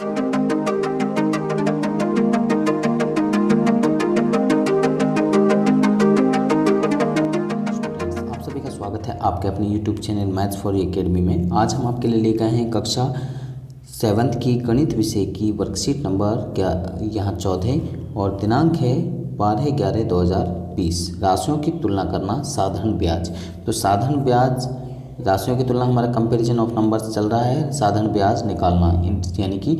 आप सभी का स्वागत है आपके अपने YouTube channel maths for academy में। आज हम आपके लिए लेकर आए हैं कक्षा 7th की गणित विषय की वर्कशीट नंबर यहाँ 14 और दिनांक है 12/11/2020। राशियों की तुलना करना, साधारण ब्याज। तो साधारण ब्याज, राशियों की तुलना, हमारा कंपैरिजन ऑफ नंबर्स चल रहा है। साधारण ब्याज निकालना यानी कि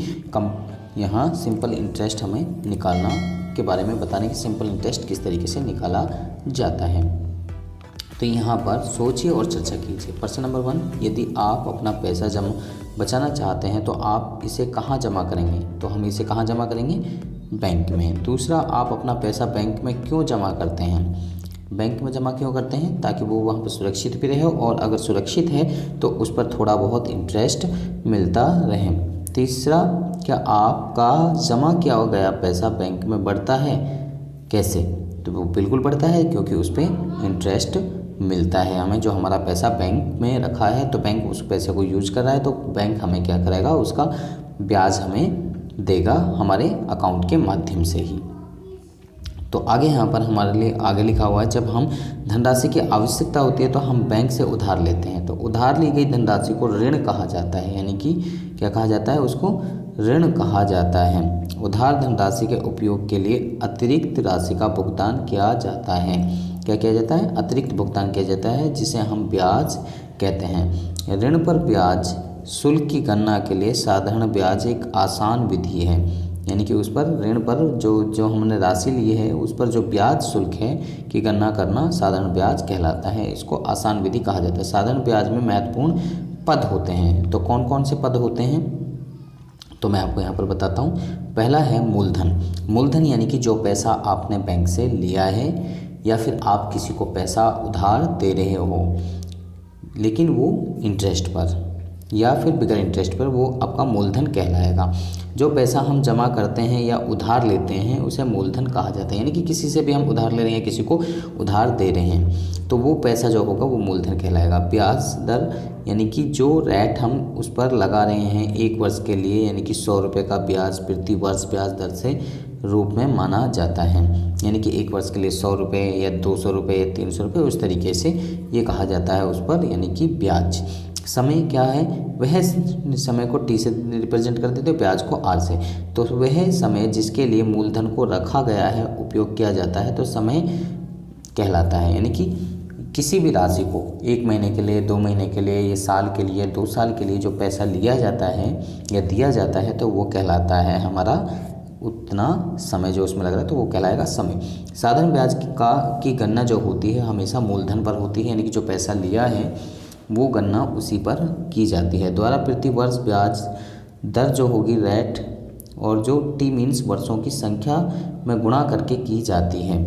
यहाँ सिंपल इंटरेस्ट हमें निकालना के बारे में बताने कि सिंपल इंटरेस्ट किस तरीके से निकाला जाता है। तो यहाँ पर सोचिए और चर्चा कीजिए। प्रश्न नंबर 1, यदि आप अपना पैसा बचाना चाहते हैं तो आप इसे कहाँ जमा करेंगे? तो हम इसे कहाँ जमा करेंगे? बैंक में। दूसरा, आप अपना पैसा बैंक में क्यों जमा करते हैं? बैंक में जमा क्यों करते हैं? ताकि वो वहाँ पर सुरक्षित भी रहे और अगर सुरक्षित है तो उस पर थोड़ा बहुत इंटरेस्ट मिलता रहे। तीसरा, क्या आपका जमा किया गया पैसा बैंक में बढ़ता है? कैसे? तो वो बिल्कुल बढ़ता है, क्योंकि उस पर इंटरेस्ट मिलता है हमें। जो हमारा पैसा बैंक में रखा है तो बैंक उस पैसे को यूज कर रहा है तो बैंक हमें क्या करेगा? उसका ब्याज हमें देगा हमारे अकाउंट के माध्यम से ही। तो आगे यहाँ पर हमारे लिए आगे लिखा हुआ है, जब हम धनराशि की आवश्यकता होती है तो हम बैंक से उधार लेते हैं। तो उधार ली गई धनराशि को ऋण कहा जाता है, यानी कि क्या कहा जाता है? उसको ऋण कहा जाता है। उधार धनराशि के उपयोग के लिए अतिरिक्त राशि का भुगतान किया जाता है। क्या किया जाता है? अतिरिक्त भुगतान किया जाता है, जिसे हम ब्याज कहते हैं। ऋण पर ब्याज शुल्क की गणना के लिए साधारण ब्याज एक आसान विधि है, यानी कि उस पर ऋण पर जो हमने राशि ली है उस पर जो ब्याज शुल्क है की गणना करना साधारण ब्याज कहलाता है। इसको आसान विधि कहा जाता है। साधारण ब्याज में महत्वपूर्ण पद होते हैं। तो कौन कौन से पद होते हैं? तो मैं आपको यहाँ पर बताता हूँ। पहला है मूलधन। मूलधन यानी कि जो पैसा आपने बैंक से लिया है या फिर आप किसी को पैसा उधार दे रहे हो, लेकिन वो इंटरेस्ट पर या फिर बिगर इंटरेस्ट पर, वो आपका मूलधन कहलाएगा। जो पैसा हम जमा करते हैं या उधार लेते हैं उसे मूलधन कहा जाता है, यानी कि किसी से भी हम उधार ले रहे हैं, किसी को उधार दे रहे हैं तो वो पैसा जो होगा वो मूलधन कहलाएगा। ब्याज दर यानी कि जो रेट हम उस पर लगा रहे हैं 1 वर्ष के लिए, यानी कि 100 रुपये का ब्याज प्रति वर्ष ब्याज दर से रूप में माना जाता है, यानी कि 1 वर्ष के लिए 100 रुपये या 200 रुपये या 300 रुपये, उस तरीके से ये कहा जाता है उस पर, यानी कि ब्याज। समय क्या है? वह समय को टी से रिप्रेजेंट कर देते हो, ब्याज को आर से। तो वह समय जिसके लिए मूलधन को रखा गया है, उपयोग किया जाता है, तो समय कहलाता है। यानी कि किसी भी राशि को 1 महीने के लिए, 2 महीने के लिए, या साल के लिए, 2 साल के लिए जो पैसा लिया जाता है या दिया जाता है तो वो कहलाता है हमारा उतना समय जो उसमें लग रहा है, तो वो कहलाएगा समय। साधारण ब्याज की गणना जो होती है हमेशा मूलधन पर होती है, यानी कि जो पैसा लिया है वो गणना उसी पर की जाती है। द्वारा प्रति वर्ष ब्याज दर जो होगी रेट, और जो टी मीन्स वर्षों की संख्या में गुणा करके की जाती है।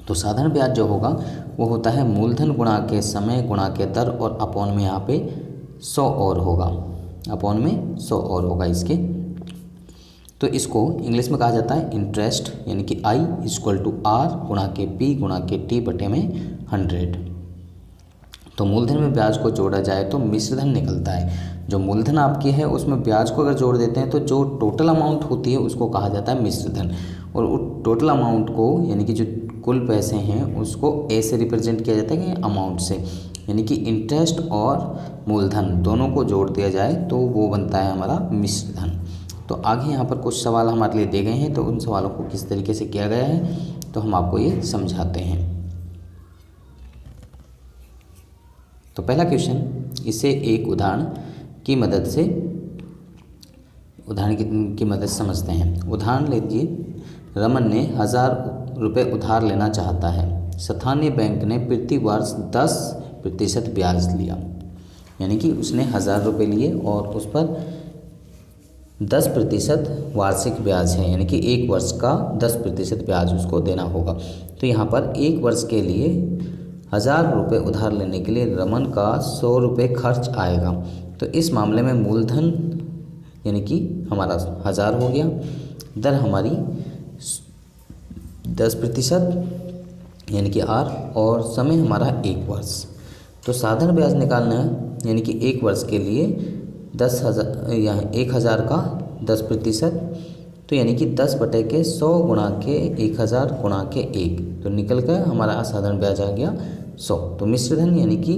तो साधारण ब्याज जो होगा वो होता है मूलधन गुणा के समय गुणा के दर, और अपॉन में यहाँ पे 100 और होगा, अपॉन में 100 और होगा इसके। तो इसको इंग्लिश में कहा जाता है इंटरेस्ट, यानी कि I = R गुणा के P गुणा के T बटे में 100। तो मूलधन में ब्याज को जोड़ा जाए तो मिश्रधन निकलता है। जो मूलधन आपकी है उसमें ब्याज को अगर जोड़ देते हैं तो जो टोटल अमाउंट होती है उसको कहा जाता है मिश्रधन। और उस टोटल अमाउंट को, यानी कि जो कुल पैसे हैं उसको ए से रिप्रेजेंट किया जाता है कि अमाउंट से, यानी कि इंटरेस्ट और मूलधन दोनों को जोड़ दिया जाए तो वो बनता है हमारा मिश्रधन। तो आगे यहाँ पर कुछ सवाल हमारे लिए दे गए हैं, तो उन सवालों को किस तरीके से किया गया है तो हम आपको ये समझाते हैं। तो पहला क्वेश्चन, इसे एक उदाहरण की मदद से समझते हैं। उदाहरण लीजिए, रमन ने 1000 रुपये उधार लेना चाहता है। स्थानीय बैंक ने प्रति वर्ष 10% ब्याज लिया, यानी कि उसने 1000 रुपये लिए और उस पर 10% वार्षिक ब्याज है, यानी कि 1 वर्ष का 10% ब्याज उसको देना होगा। तो यहाँ पर 1 वर्ष के लिए 1000 रुपये उधार लेने के लिए रमन का 100 रुपये खर्च आएगा। तो इस मामले में मूलधन यानी कि हमारा 1000 हो गया, दर हमारी 10% यानी कि R, और समय हमारा 1 वर्ष। तो साधारण ब्याज निकालना है, यानी कि 1 वर्ष के लिए 10,000 यहाँ 1000 का 10%, तो यानी कि 10/100 गुणा के 1000 गुणा के 1, तो निकल कर हमारा साधारण ब्याज आ गया 100। तो मिश्र धन यानी कि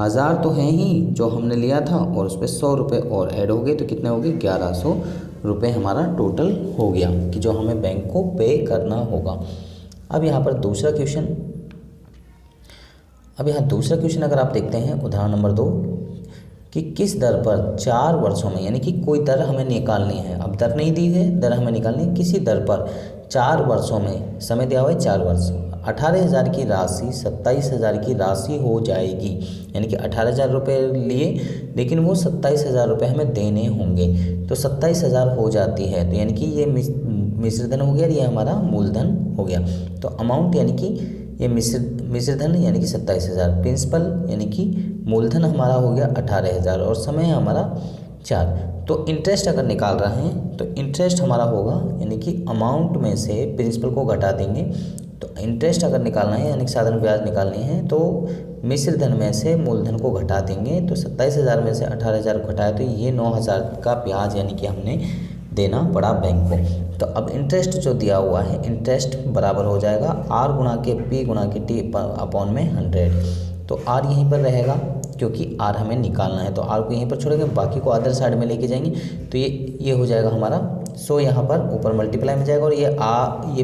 1000 तो है ही जो हमने लिया था और उस पर 100 रुपये और ऐड हो गए, तो कितने हो गए 1100 रुपये हमारा टोटल हो गया कि जो हमें बैंक को पे करना होगा। अब यहाँ दूसरा क्वेश्चन अगर आप देखते हैं उदाहरण नंबर 2 कि किस दर पर 4 वर्षों में, यानी कि कोई दर हमें निकालनी है। अब दर नहीं दी है, दर हमें निकालनी है। किसी दर पर 4 वर्षों में, समय दिया हुआ है 4 वर्ष, 18,000 की राशि 27,000 की राशि हो जाएगी। यानी कि 18,000 रुपये लिए लेकिन वो 27,000 रुपये हमें देने होंगे, तो 27,000 हो जाती है। तो यानी कि ये मिश्र धन हो गया, ये हमारा मूलधन हो गया। तो अमाउंट यानी कि ये मिश्र धन यानी कि 27,000, प्रिंसिपल यानी कि मूलधन हमारा हो गया 18,000 और समय है हमारा 4। तो इंटरेस्ट अगर निकाल रहे हैं तो इंटरेस्ट हमारा होगा यानी कि अमाउंट में से प्रिंसिपल को घटा देंगे। तो इंटरेस्ट अगर निकालना है यानी कि साधारण ब्याज निकालनी है तो मिश्र धन में से मूलधन को घटा देंगे। तो 27,000 में से 18,000 घटाए तो ये 9,000 का ब्याज यानी कि हमने देना पड़ा बैंक को। तो अब इंटरेस्ट जो दिया हुआ है, इंटरेस्ट बराबर हो जाएगा R गुणा के P गुणा के T अपॉन में 100। तो R यहीं पर रहेगा क्योंकि R हमें निकालना है, तो R को यहीं पर छोड़ेंगे, बाकी को अदर साइड में लेके जाएंगे। तो ये हो जाएगा हमारा 100, यहाँ पर ऊपर मल्टीप्लाई में जाएगा और ये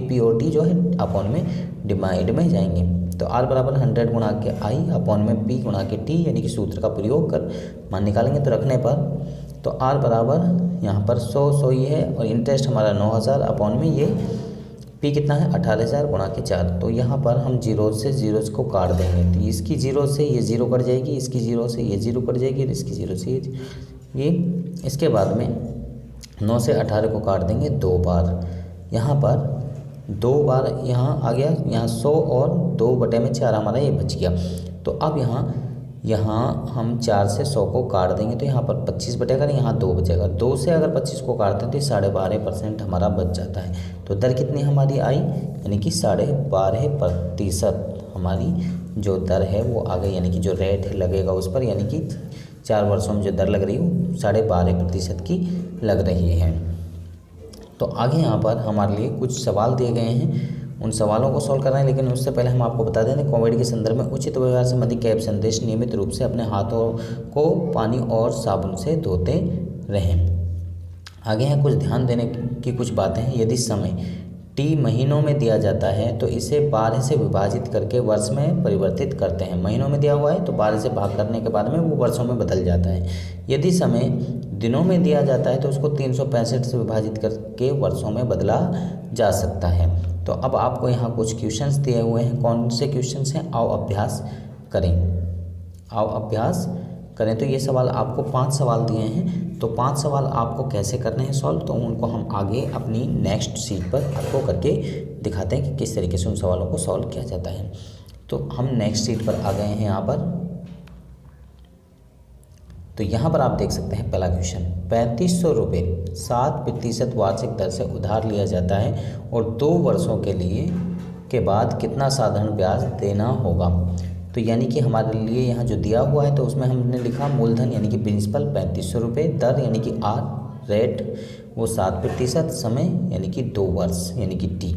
P और T जो है अपॉन में डिवाइड में जाएंगे। तो R बराबर 100 गुणा के I अपॉन में P गुणा के T, यानी कि सूत्र का प्रयोग कर मान निकालेंगे। तो रखने पर तो R बराबर यहाँ पर 100 ही है और इंटरेस्ट हमारा 9,000 अपॉन में ये P कितना है 18,000 गुणा के 4। तो यहाँ पर हम जीरो से जीरो को काट देंगे, तो इसकी जीरो से ये जीरो कट जाएगी, इसकी जीरो से ये जीरो कट जाएगी और इसकी जीरो से ये। इसके बाद में 9 से 18 को काट देंगे 2 बार, यहाँ पर 2 बार यहाँ आ गया, यहाँ 100 और 2/4 हमारा ये बच गया। तो अब यहाँ हम 4 से 100 को काट देंगे तो यहाँ पर 25 बचेगा, यहाँ 2 बचेगा। 2 से अगर 25 को काटते हैं तो 12.5% हमारा बच जाता है। तो दर कितनी हमारी आई, यानी कि 12.5% हमारी जो दर है वो आ गई, यानी कि जो रेट लगेगा उस पर, यानी कि 4 वर्षों में जो दर लग रही है 12.5% की लग रही है। तो आगे यहाँ पर हमारे लिए कुछ सवाल दिए गए हैं, उन सवालों को सॉल्व कर रहे हैं। लेकिन उससे पहले हम आपको बता दें कोविड के संदर्भ में उचित व्यवहार संबंधी कैब संदेश नियमित रूप से अपने हाथों को पानी और साबुन से धोते रहें। आगे हैं कुछ ध्यान देने की कुछ बातें हैं। यदि समय T महीनों में दिया जाता है तो इसे 12 से विभाजित करके वर्ष में परिवर्तित करते हैं। महीनों में दिया हुआ है तो 12 से भाग करने के बाद में वो वर्षों में बदल जाता है। यदि समय दिनों में दिया जाता है तो उसको 365 से विभाजित करके वर्षों में बदला जा सकता है। तो अब आपको यहाँ कुछ क्वेश्चंस दिए हुए हैं, कौन से क्वेश्चंस हैं, आओ अभ्यास करें। तो ये सवाल आपको 5 सवाल दिए हैं, तो 5 सवाल आपको कैसे करने हैं सॉल्व, तो उनको हम आगे अपनी नेक्स्ट शीट पर आपको करके दिखाते हैं कि किस तरीके से उन सवालों को सॉल्व किया जाता है। तो हम नेक्स्ट शीट पर आ गए हैं यहाँ पर। तो यहाँ पर आप देख सकते हैं पहला क्वेश्चन, 3500 रुपये 7% वार्षिक दर से उधार लिया जाता है और 2 वर्षों के बाद कितना साधारण ब्याज देना होगा। तो यानी कि हमारे लिए यहाँ जो दिया हुआ है तो उसमें हमने लिखा मूलधन यानी कि प्रिंसिपल 3500 रुपये, दर यानी कि R, रेट वो 7%, समय यानी कि 2 वर्ष यानी कि T।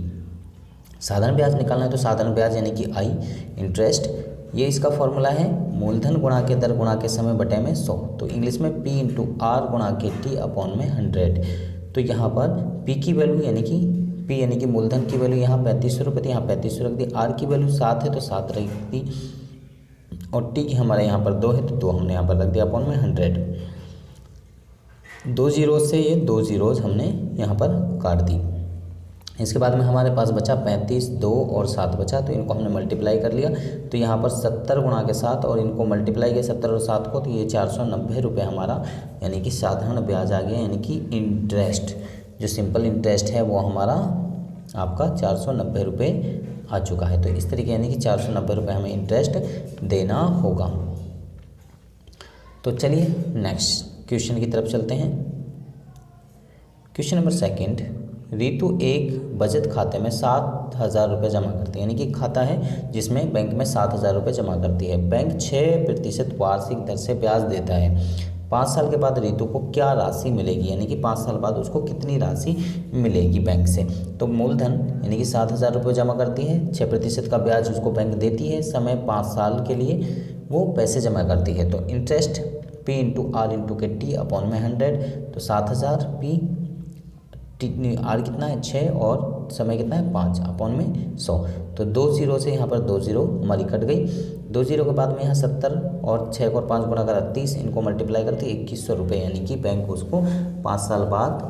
साधारण ब्याज निकालना है तो साधारण ब्याज यानी कि I, इंटरेस्ट ये इसका फॉर्मूला है, मूलधन गुणा के दर गुणा के समय बटे में 100। तो इंग्लिश में P × R गुणा के T अपॉन में 100। तो यहाँ पर P की वैल्यू यानी कि P यानी कि मूलधन की वैल्यू यहाँ 3500 रुपये थी, यहाँ 3500 रख दी। R की वैल्यू 7 है तो 7 रख दी और T की हमारे यहाँ पर 2 है तो 2 हमने यहाँ पर रख दिया अपॉन में 100। 2 जीरोज़ से ये 2 जीरोज़ हमने यहाँ पर काट दी। इसके बाद में हमारे पास बचा 35, 2 और 7 बचा, तो इनको हमने मल्टीप्लाई कर लिया। तो यहाँ पर 70 गुणा के 7 और इनको मल्टीप्लाई किया 70 और 7 को, तो ये 490 रुपये हमारा यानी कि साधारण ब्याज आ गया। यानी कि इंटरेस्ट जो सिंपल इंटरेस्ट है वो हमारा आपका 490 रुपये आ चुका है। तो इस तरीके यानी कि 490 रुपये हमें इंटरेस्ट देना होगा। तो चलिए नेक्स्ट क्वेश्चन की तरफ चलते हैं। क्वेश्चन नंबर 2, रितु एक बचत खाते में 7,000 रुपये जमा करती है, यानी कि खाता है जिसमें बैंक में 7,000 रुपये जमा करती है। बैंक 6% वार्षिक दर से ब्याज देता है। 5 साल के बाद रितु को क्या राशि मिलेगी, यानी कि 5 साल बाद उसको कितनी राशि मिलेगी बैंक से। तो मूलधन यानी कि 7,000 रुपये जमा करती है, 6% का ब्याज उसको बैंक देती है, समय 5 साल के लिए वो पैसे जमा करती है। तो interest P into R into के टी अपॉन में 100, तो 7,000 P आर कितना है 6 और समय कितना है 5 अपॉन में 100। तो 2 जीरो से यहाँ पर 2 जीरो हमारी कट गई। 2 जीरो के बाद में यहाँ 70 और 6 और 5 गुणा करा 30, इनको मल्टीप्लाई करते 2100 रुपये, यानी कि बैंक उसको 5 साल बाद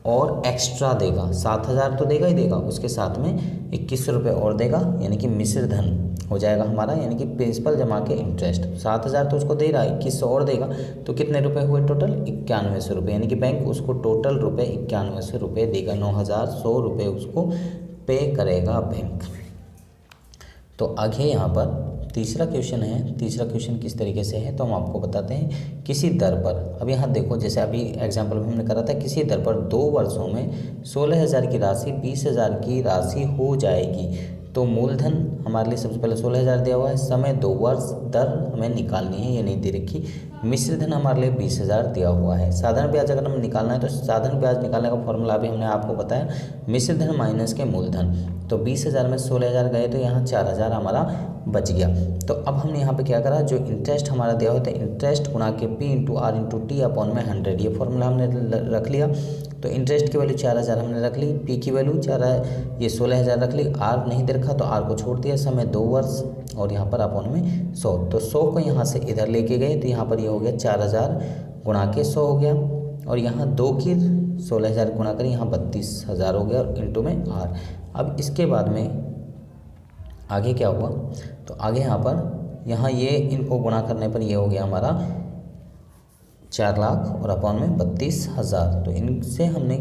और एक्स्ट्रा देगा। 7,000 तो देगा ही देगा, उसके साथ में 2100 रुपये और देगा, यानी कि मिश्र धन हो जाएगा हमारा, यानी कि प्रिंसिपल जमा के इंटरेस्ट। 7,000 तो उसको दे रहा है, 2100 और देगा, तो कितने रुपए हुए टोटल 9100 रुपये, यानी कि बैंक उसको टोटल रुपये 9100 रुपये देगा। 9,100 रुपये उसको पे करेगा बैंक। तो आगे यहाँ पर तीसरा क्वेश्चन है। तीसरा क्वेश्चन किस तरीके से है तो हम आपको बताते हैं। किसी दर पर, अब यहाँ देखो जैसे अभी एग्जाम्पल में हमने करा था, किसी दर पर 2 वर्षों में 16,000 की राशि 20,000 की राशि हो जाएगी। तो मूलधन हमारे लिए सबसे पहले 16,000 दिया हुआ है, समय 2 वर्ष, दर हमें निकालनी है, ये नहीं दे रखी। मिश्र धन हमारे लिए 20,000 दिया हुआ है। साधारण ब्याज अगर हमें निकालना है तो साधारण ब्याज निकालने का फॉर्मूला भी हमने आपको बताया, मिश्र धन माइनस के मूलधन। तो 20,000 में 16,000 गए तो यहाँ 4,000 हमारा बच गया। तो अब हमने यहाँ पे क्या करा, जो इंटरेस्ट हमारा दिया होता है इंटरेस्ट गुणा के P into R into T upon में 100, ये फॉर्मूला हमने रख लिया। तो इंटरेस्ट की वैल्यू 4,000 हमने रख ली, P की वैल्यू 16,000 रख ली, R नहीं दे रखा तो R को छोड़ दिया, समय 2 वर्ष और यहाँ पर अपॉन में 100। तो 100 को यहाँ से इधर लेके गए तो यहाँ पर ये हो गया 4,000 गुणा के 100 हो गया, और यहाँ 2 की 16,000 गुणा करें, यहाँ 32,000 हो गया और इंटू में R। अब इसके बाद में आगे क्या हुआ, तो आगे यहाँ ये इनको गुणा करने पर ये हो गया हमारा 4 लाख और अपॉन में 32,000। तो इनसे हमने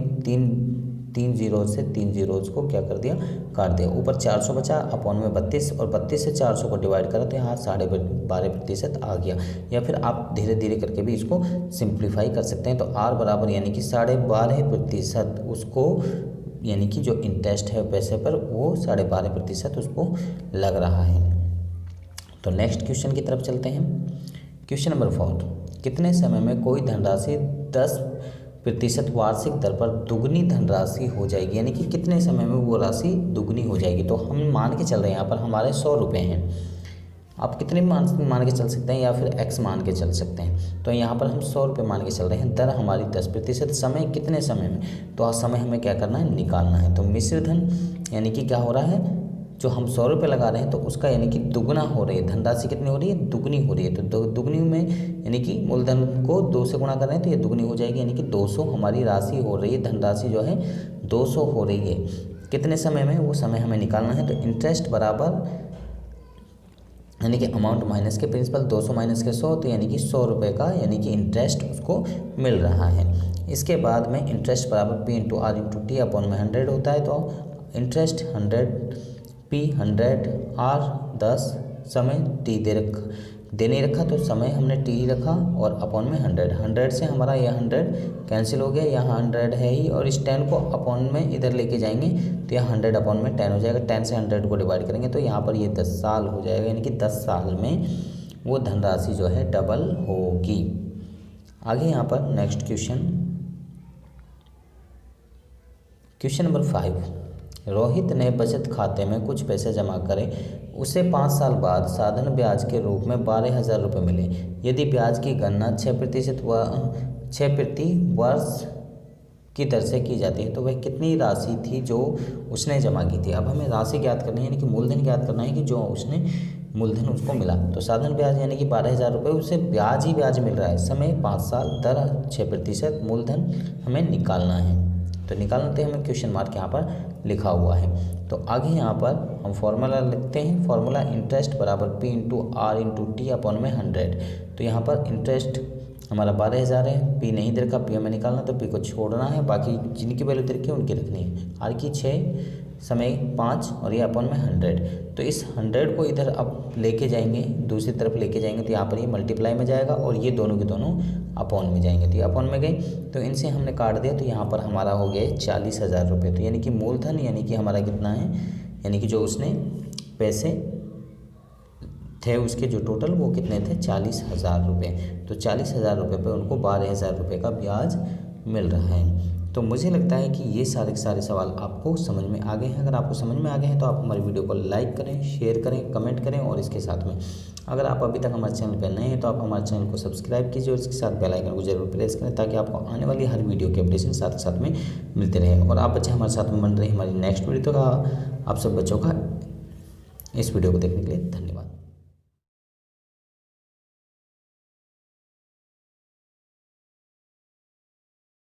तीन जीरो से 3 जीरोज को क्या कर दिया, काट दिया। ऊपर 400 बचा, अपॉन में 32 और 32 से 400 को डिवाइड करा तो यहाँ 12.5% आ गया। या फिर आप धीरे धीरे करके भी इसको सिंप्लीफाई कर सकते हैं। तो R बराबर यानी कि 12.5% उसको, यानी कि जो इंटरेस्ट है पैसे पर वो 12.5% उसको लग रहा है। तो नेक्स्ट क्वेश्चन की तरफ चलते हैं। क्वेश्चन नंबर 4, कितने समय में कोई धनराशि 10% वार्षिक दर पर दुगनी धनराशि हो जाएगी, यानी कि कितने समय में वो राशि दुगनी हो जाएगी। तो हम मान के चल रहे हैं यहाँ पर हमारे 100 रुपये हैं, आप कितने मान के चल सकते हैं या फिर x मान के चल सकते हैं। तो यहाँ पर हम 100 रुपये मान के चल रहे हैं, दर हमारी 10%, समय कितने समय में, तो समय हमें क्या करना है, निकालना है। तो मिश्र धन यानी कि क्या हो रहा है, जो हम 100 रुपये लगा रहे हैं तो उसका यानी कि दुगना हो रही है, धनराशि कितनी हो रही है, दुगनी हो रही है। तो दुगनी में यानी कि मूलधन को 2 से गुणा कर रहे हैं तो ये दुगनी हो जाएगी, यानी कि 200 हमारी राशि हो रही है, धनराशि जो है 200 हो रही है। कितने समय में, वो समय हमें निकालना है। तो इंटरेस्ट बराबर यानी कि अमाउंट माइनस के प्रिंसिपल, 200 माइनस के 100, तो यानी कि 100 रुपये का यानी कि इंटरेस्ट उसको मिल रहा है। इसके बाद में इंटरेस्ट बराबर P into R into T upon में 100 होता है। तो इंटरेस्ट 100 P 100 R 10, समय T दे नहीं रखा तो समय हमने T ही रखा और अपॉन में 100 से हमारा यह 100 कैंसिल हो गया, यहाँ 100 है ही, और इस 10 को अपॉन में इधर लेके जाएंगे तो यहाँ 100 अपॉन में 10 हो जाएगा। 10 से 100 को डिवाइड करेंगे तो यहाँ पर ये 10 साल हो जाएगा, यानी कि 10 साल में वो धनराशि जो है डबल होगी। आगे यहाँ पर नेक्स्ट क्वेश्चन नंबर 5, रोहित ने बचत खाते में कुछ पैसे जमा करे, उसे 5 साल बाद साधारण ब्याज के रूप में 12,000 रुपये मिले। यदि ब्याज की गणना 6 प्रति वर्ष की दर से की जाती है तो वह कितनी राशि थी जो उसने जमा की थी। अब हमें राशि ज्ञात करनी है, यानी कि मूलधन ज्ञात करना है कि जो उसने मूलधन उसको मिला। तो साधारण ब्याज यानी कि 12,000 रुपये, उससे ब्याज ही ब्याज मिल रहा है, समय 5 साल, दर 6%, मूलधन हमें निकालना है। तो निकालना तो हमें क्वेश्चन मार्क यहाँ पर लिखा हुआ है। तो आगे यहाँ पर हम फॉर्मूला लिखते हैं, फॉर्मूला इंटरेस्ट बराबर P into R into T upon में 100। तो यहाँ पर इंटरेस्ट हमारा 12,000 है, P नहीं दे रखा, P हमें निकालना तो P को छोड़ना है, बाकी जिनकी वैल्यू दे रखी है उनकी रखनी है। R की 6, समय 5 और ये अपॉन में 100। तो इस 100 को इधर अब लेके जाएंगे, दूसरी तरफ लेके जाएंगे तो यहाँ पर ये मल्टीप्लाई में जाएगा और ये दोनों के दोनों अपॉन में जाएंगे। तो ये अपॉन में गए तो इनसे हमने काट दिया, तो यहाँ पर हमारा हो गया 40,000 रुपये। तो यानी कि मूलधन यानी कि हमारा कितना है, यानी कि जो उसने पैसे थे उसके जो टोटल वो कितने थे, 40,000 रुपये। तो 40,000 रुपये पर उनको 12,000 रुपये का ब्याज मिल रहा है। तो मुझे लगता है कि ये सारे के सारे सवाल आपको समझ में आ गए हैं। अगर आपको समझ में आ गए हैं तो आप हमारी वीडियो को लाइक करें, शेयर करें, कमेंट करें और इसके साथ में अगर आप अभी तक हमारे चैनल पर नए हैं तो आप हमारे चैनल को सब्सक्राइब कीजिए और इसके साथ बेल आइकन को जरूर प्रेस करें ताकि आपको आने वाली हर वीडियो के अपडेशन साथ में मिलते रहें। और आप बच्चे हमारे साथ में बन रहे हैं हमारी नेक्स्ट वीडियो का। आप सब बच्चों का इस वीडियो को देखने के लिए धन्यवाद।